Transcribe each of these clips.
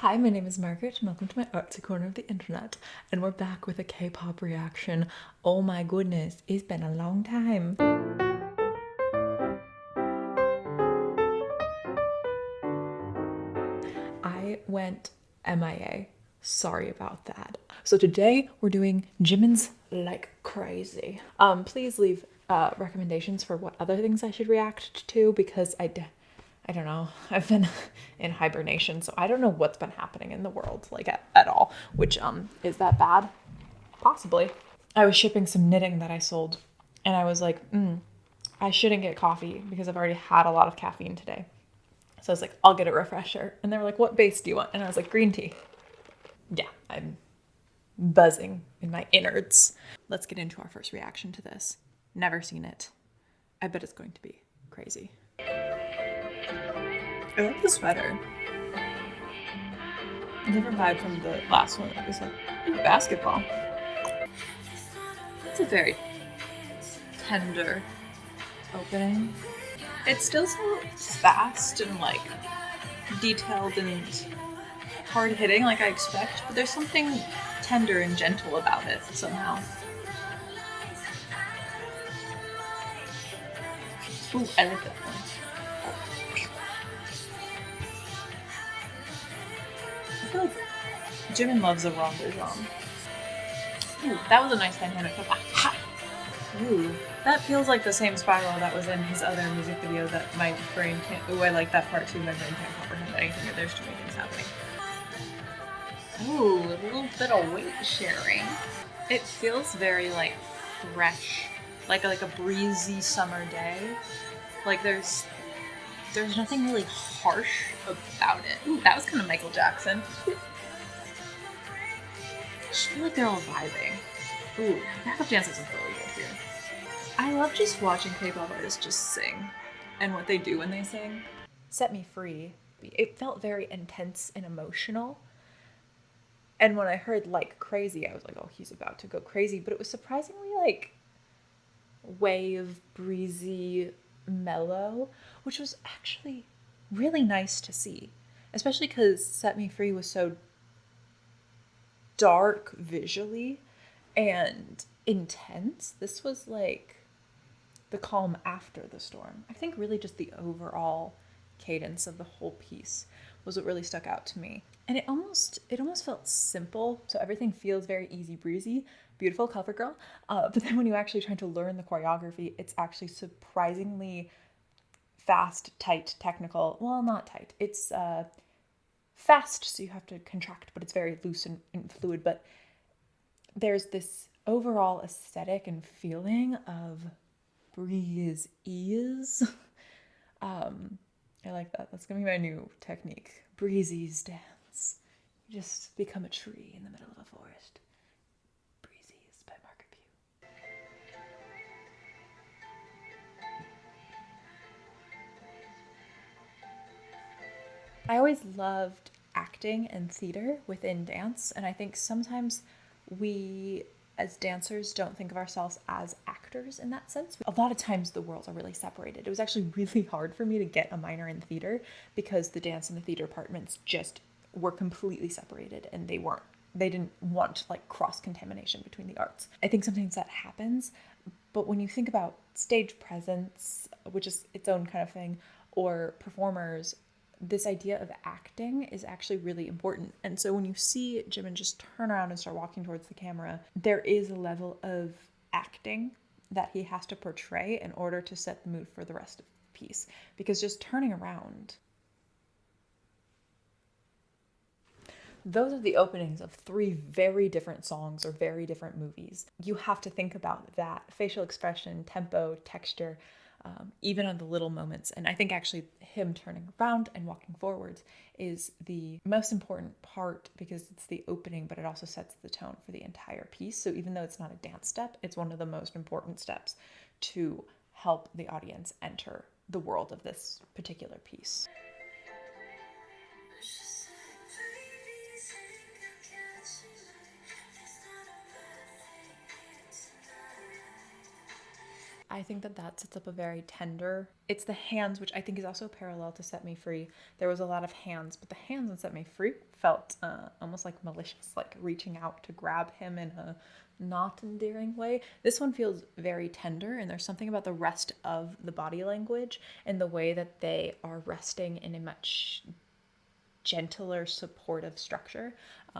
Hi, my name is Margaret, and welcome to my artsy corner of the internet. And we're back with a K-pop reaction. Oh my goodness, it's been a long time. I went MIA. Sorry about that. So today we're doing Jimin's Like Crazy. Please leave recommendations for what other things I should react to because I don't know. I've been in hibernation, so I don't know what's been happening in the world, like at all. Which is that bad? Possibly. I was shipping some knitting that I sold, and I was like, I shouldn't get coffee because I've already had a lot of caffeine today. So I was like, I'll get a refresher. And they were like, what base do you want? And I was like, green tea. Yeah, I'm buzzing in my innards. Let's get into our first reaction to this. Never seen it. I bet it's going to be crazy. I like the sweater. Different vibe from the last one. It was like basketball. It's a very tender opening. It's still so fast and like detailed and hard hitting like I expect, but there's something tender and gentle about it somehow. Ooh, I like that one. I feel like Jimin loves a rendezvous. Ooh, that was a nice dynamic. Ooh, that feels like the same spiral that was in his other music video that my brain can't. Ooh, I like that part too. My brain can't comprehend anything. There's too many things happening. Ooh, a little bit of weight sharing. It feels very like fresh, like a breezy summer day. Like there's nothing really harsh about it. Ooh, that was kind of Michael Jackson. I just feel like they're all vibing. Ooh, backup dancers is really good here. I love just watching K-pop artists just sing and what they do when they sing. Set Me Free. It felt very intense and emotional. And when I heard Like Crazy, I was like, oh, he's about to go crazy. But it was surprisingly like wave, breezy, mellow, which was actually really nice to see. Especially because Set Me Free was so dark visually and intense. This was like the calm after the storm. I think really just the overall cadence of the whole piece was what really stuck out to me. And it almost felt simple. So everything feels very easy breezy, beautiful cover girl. But then when you actually try to learn the choreography, it's actually surprisingly fast, tight, technical. Well, not tight. It's fast, so you have to contract, but it's very loose and fluid. But there's this overall aesthetic and feeling of breeze ease. I like that. That's gonna be my new technique. Breezy's dance. You just become a tree in the middle of a forest. Breezy's by Margaret Pugh. I always loved acting and theater within dance, and I think sometimes we as dancers don't think of ourselves as actors in that sense. A lot of times the worlds are really separated. It was actually really hard for me to get a minor in theater because the dance and the theater departments just were completely separated and they didn't want like cross contamination between the arts. I think sometimes that happens, but when you think about stage presence, which is its own kind of thing, or performers, this idea of acting is actually really important. And so when you see Jimin just turn around and start walking towards the camera, there is a level of acting that he has to portray in order to set the mood for the rest of the piece. Because just turning around, those are the openings of three very different songs or very different movies. You have to think about that facial expression, tempo, texture, even on the little moments. And I think actually him turning around and walking forwards is the most important part because it's the opening, but it also sets the tone for the entire piece. So even though it's not a dance step, it's one of the most important steps to help the audience enter the world of this particular piece. I think that that sets up a very tender. It's the hands, which I think is also parallel to Set Me Free. There was a lot of hands, but the hands in Set Me Free felt almost like malicious, like reaching out to grab him in a not endearing way. This one feels very tender, and there's something about the rest of the body language and the way that they are resting in a much gentler, supportive structure.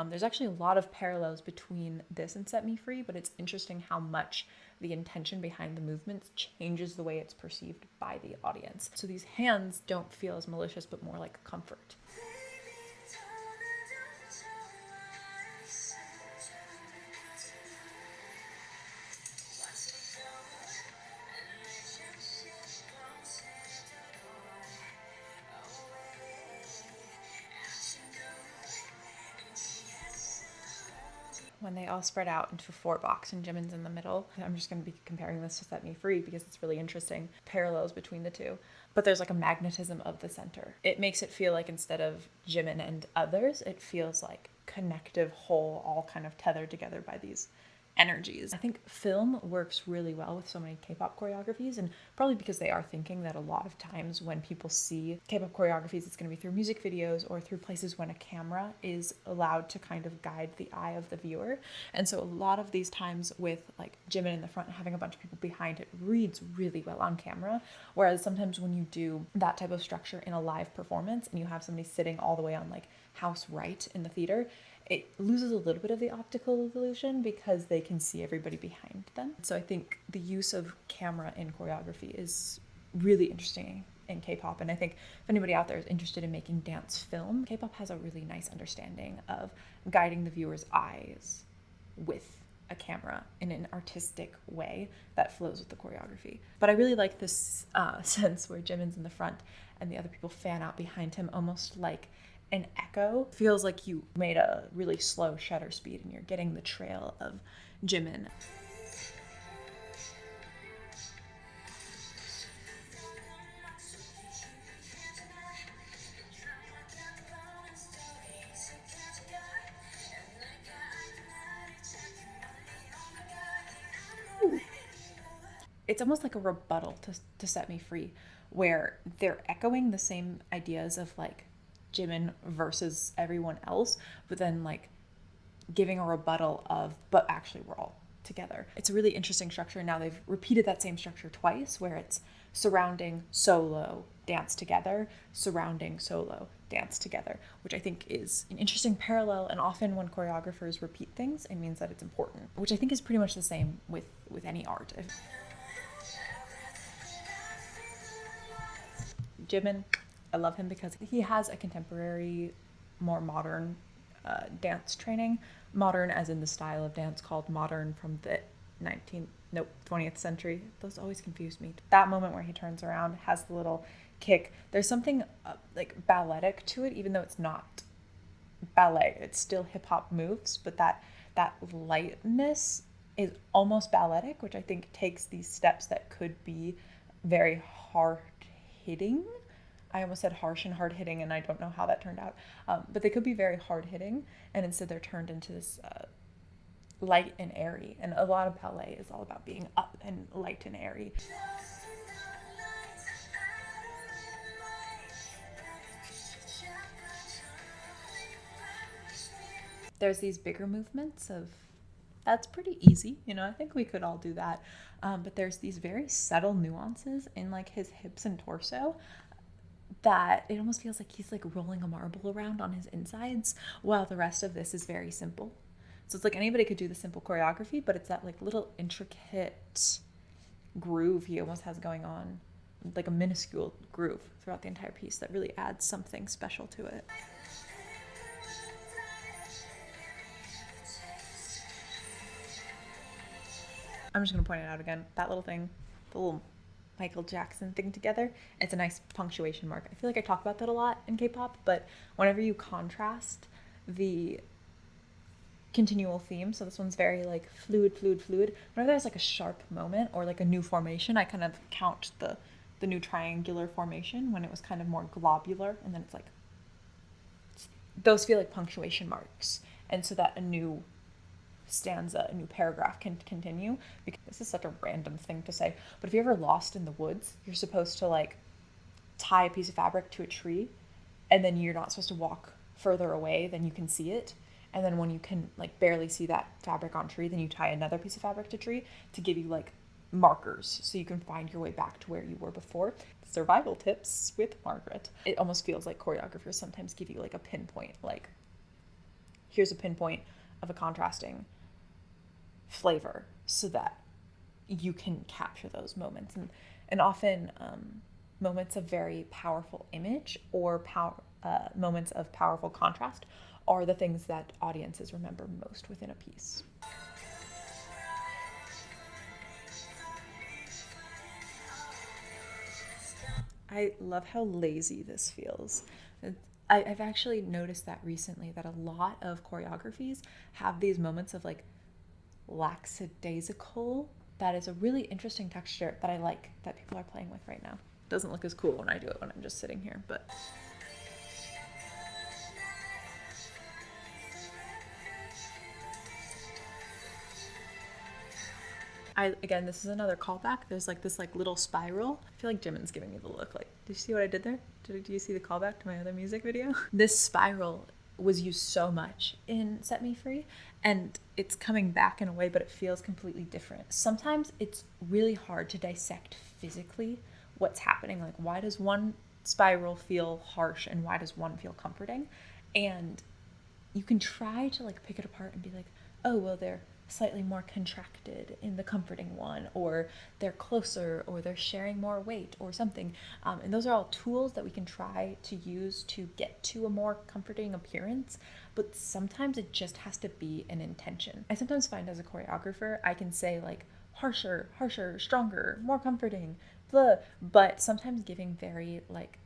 There's actually a lot of parallels between this and Set Me Free, but it's interesting how much the intention behind the movements changes the way it's perceived by the audience. So these hands don't feel as malicious, but more like comfort. When they all spread out into 4 box and Jimin's in the middle. I'm just going to be comparing this to Set Me Free because it's really interesting parallels between the two. But there's like a magnetism of the center. It makes it feel like instead of Jimin and others, it feels like connective whole, all kind of tethered together by these energies. I think film works really well with so many K-pop choreographies, and probably because they are thinking that a lot of times when people see K-pop choreographies, it's going to be through music videos or through places when a camera is allowed to kind of guide the eye of the viewer. And so a lot of these times with like Jimin in the front and having a bunch of people behind, it reads really well on camera. Whereas sometimes when you do that type of structure in a live performance and you have somebody sitting all the way on like house right in the theater, it loses a little bit of the optical illusion because they can see everybody behind them. So I think the use of camera in choreography is really interesting in K-pop. And I think if anybody out there is interested in making dance film, K-pop has a really nice understanding of guiding the viewer's eyes with a camera in an artistic way that flows with the choreography. But I really like this sense where Jimin's in the front and the other people fan out behind him, almost like an echo. Feels like you made a really slow shutter speed and you're getting the trail of Jimin. It's almost like a rebuttal to Set Me Free, where they're echoing the same ideas of like Jimin versus everyone else, but then like giving a rebuttal of, but actually we're all together. It's a really interesting structure. Now they've repeated that same structure twice, where it's surrounding, solo, dance together, surrounding, solo, dance together, which I think is an interesting parallel. And often when choreographers repeat things, it means that it's important, which I think is pretty much the same with any art. Jimin, I love him because he has a contemporary, more modern dance training. Modern as in the style of dance called modern from the 20th century. Those always confuse me. That moment where he turns around, has the little kick. There's something like balletic to it, even though it's not ballet. It's still hip hop moves, but that lightness is almost balletic, which I think takes these steps that could be very hard hitting. I almost said harsh and hard hitting, and I don't know how that turned out. But they could be very hard hitting, and instead they're turned into this light and airy. And a lot of ballet is all about being up and light and airy. There's these bigger movements of, that's pretty easy, I think we could all do that. But there's these very subtle nuances in like his hips and torso that it almost feels like he's like rolling a marble around on his insides, while the rest of this is very simple. So it's like anybody could do the simple choreography, but it's that like little intricate groove he almost has going on, like a minuscule groove throughout the entire piece that really adds something special to it. I'm just going to point it out again. That little thing, the little Michael Jackson thing together, it's a nice punctuation mark. I feel like I talk about that a lot in K-pop, but whenever you contrast the continual theme, so this one's very like fluid, whenever there's like a sharp moment or like a new formation, I kind of count the new triangular formation when it was kind of more globular, and then it's like, those feel like punctuation marks. And so that a new stanza, a new paragraph can continue. Because this is such a random thing to say, but if you're ever lost in the woods, you're supposed to like tie a piece of fabric to a tree, and then you're not supposed to walk further away than you can see it. And then when you can like barely see that fabric on tree, then you tie another piece of fabric to tree to give you like markers so you can find your way back to where you were before. Survival tips with Margaret. It almost feels like choreographers sometimes give you like a pinpoint, like here's a pinpoint of a contrasting flavor so that you can capture those moments. And often moments of very powerful image or moments of powerful contrast are the things that audiences remember most within a piece. I love how lazy this feels. I've actually noticed that recently, that a lot of choreographies have these moments of like lackadaisical. That is a really interesting texture that I like that people are playing with right now. Doesn't look as cool when I do it when I'm just sitting here, but again, this is another callback. There's like this like little spiral. I feel like Jimin's giving me the look. Like, did you see what I did there? Do you see the callback to my other music video? This spiral was used so much in Set Me Free, and it's coming back in a way, but it feels completely different. Sometimes it's really hard to dissect physically what's happening. Like, why does one spiral feel harsh and why does one feel comforting? And you can try to like pick it apart and be like, oh, well, they're slightly more contracted in the comforting one, or they're closer, or they're sharing more weight or something. And those are all tools that we can try to use to get to a more comforting appearance, but sometimes it just has to be an intention. I sometimes find as a choreographer, I can say like harsher, stronger, more comforting, blah, but sometimes giving very like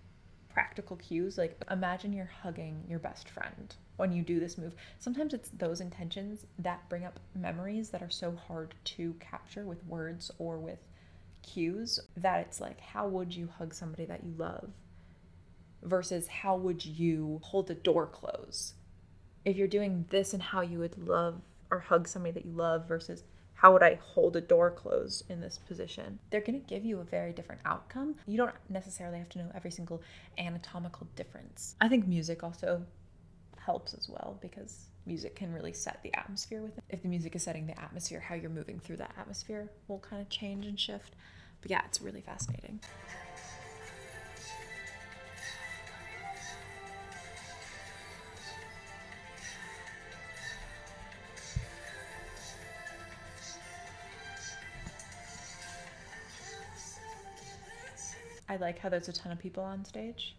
practical cues, like imagine you're hugging your best friend when you do this move. Sometimes it's those intentions that bring up memories that are so hard to capture with words or with cues, that it's like, how would you hug somebody that you love versus how would you hold a door close? If you're doing this and how you would love or hug somebody that you love versus how would I hold a door closed in this position? They're going to give you a very different outcome. You don't necessarily have to know every single anatomical difference. I think music also helps as well, because music can really set the atmosphere with it. If the music is setting the atmosphere, how you're moving through that atmosphere will kind of change and shift. But yeah, it's really fascinating. I like how there's a ton of people on stage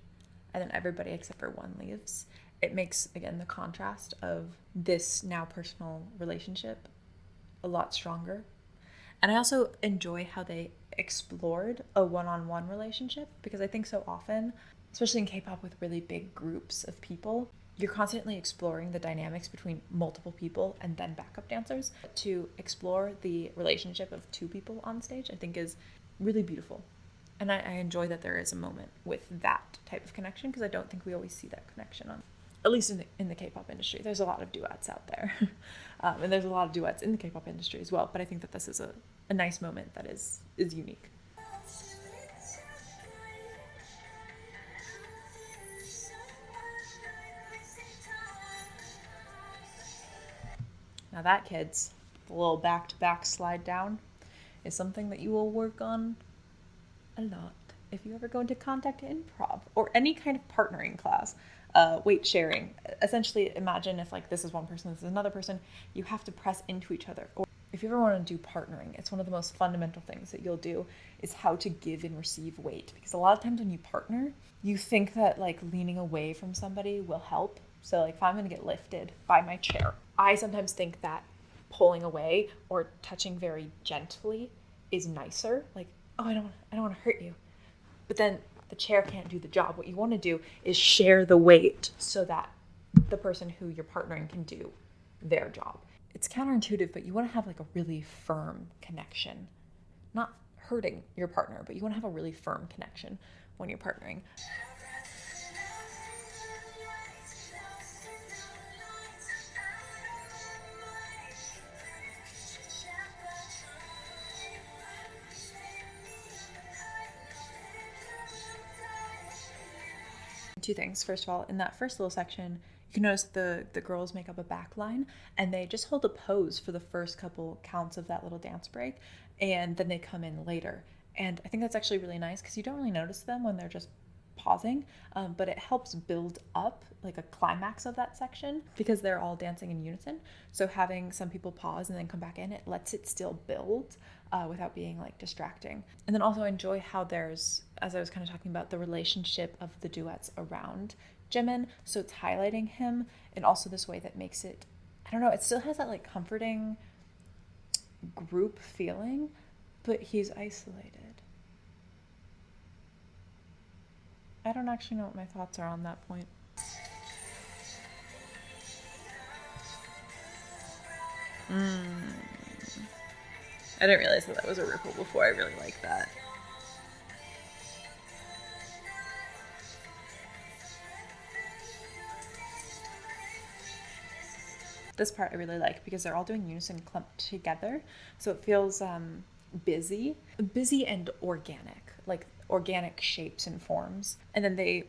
and then everybody except for one leaves. It makes, again, the contrast of this now personal relationship a lot stronger. And I also enjoy how they explored a one-on-one relationship, because I think so often, especially in K-pop with really big groups of people, you're constantly exploring the dynamics between multiple people and then backup dancers. To explore the relationship of two people on stage, I think is really beautiful. And I enjoy that there is a moment with that type of connection, because I don't think we always see that connection on, at least in the K-pop industry. There's a lot of duets out there. And there's a lot of duets in the K-pop industry as well. But I think that this is a nice moment that is unique. Now that, kids, the little back-to-back slide down is something that you will work on a lot if you ever go into contact improv or any kind of partnering class. Weight sharing. Essentially, imagine if like this is one person, this is another person, you have to press into each other. Or if you ever want to do partnering, it's one of the most fundamental things that you'll do is how to give and receive weight. Because a lot of times when you partner, you think that like leaning away from somebody will help. So like if I'm going to get lifted by my chair, I sometimes think that pulling away or touching very gently is nicer. Like, oh, I don't want to hurt you. But then the chair can't do the job. What you want to do is share the weight so that the person who you're partnering can do their job. It's counterintuitive, but you want to have like a really firm connection. Not hurting your partner, but you want to have a really firm connection when you're partnering. Two things. First of all, in that first little section, you can notice the girls make up a back line and they just hold a pose for the first couple counts of that little dance break, and then they come in later. And I think that's actually really nice because you don't really notice them when they're just pausing, but it helps build up like a climax of that section because they're all dancing in unison. So having some people pause and then come back in, it lets it still build without being like distracting. And then also enjoy how there's, as I was kind of talking about, the relationship of the duets around Jimin. So it's highlighting him in also this way that makes it, I don't know, it still has that like comforting group feeling, but he's isolated. I don't actually know what my thoughts are on that point. I didn't realize that was a ripple before. I really like that. This part I really like because they're all doing unison clumped together. So it feels busy and organic, like organic shapes and forms. And then they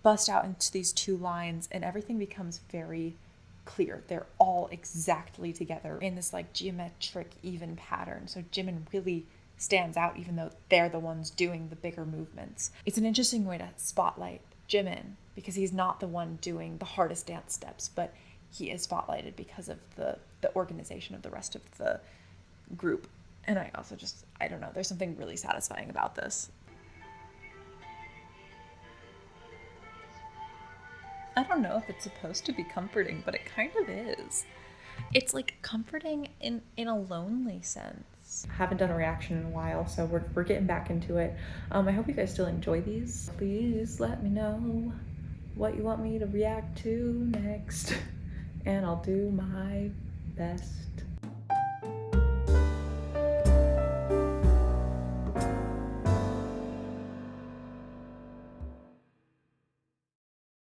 bust out into these two lines and everything becomes very clear. They're all exactly together in this like geometric even pattern. So Jimin really stands out even though they're the ones doing the bigger movements. It's an interesting way to spotlight Jimin because he's not the one doing the hardest dance steps, but he is spotlighted because of the organization of the rest of the group. And I also just, I don't know, there's something really satisfying about this. I don't know if it's supposed to be comforting, but it kind of is. It's like comforting in a lonely sense. I haven't done a reaction in a while, so we're getting back into it. I hope you guys still enjoy these. Please let me know what you want me to react to next, and I'll do my best.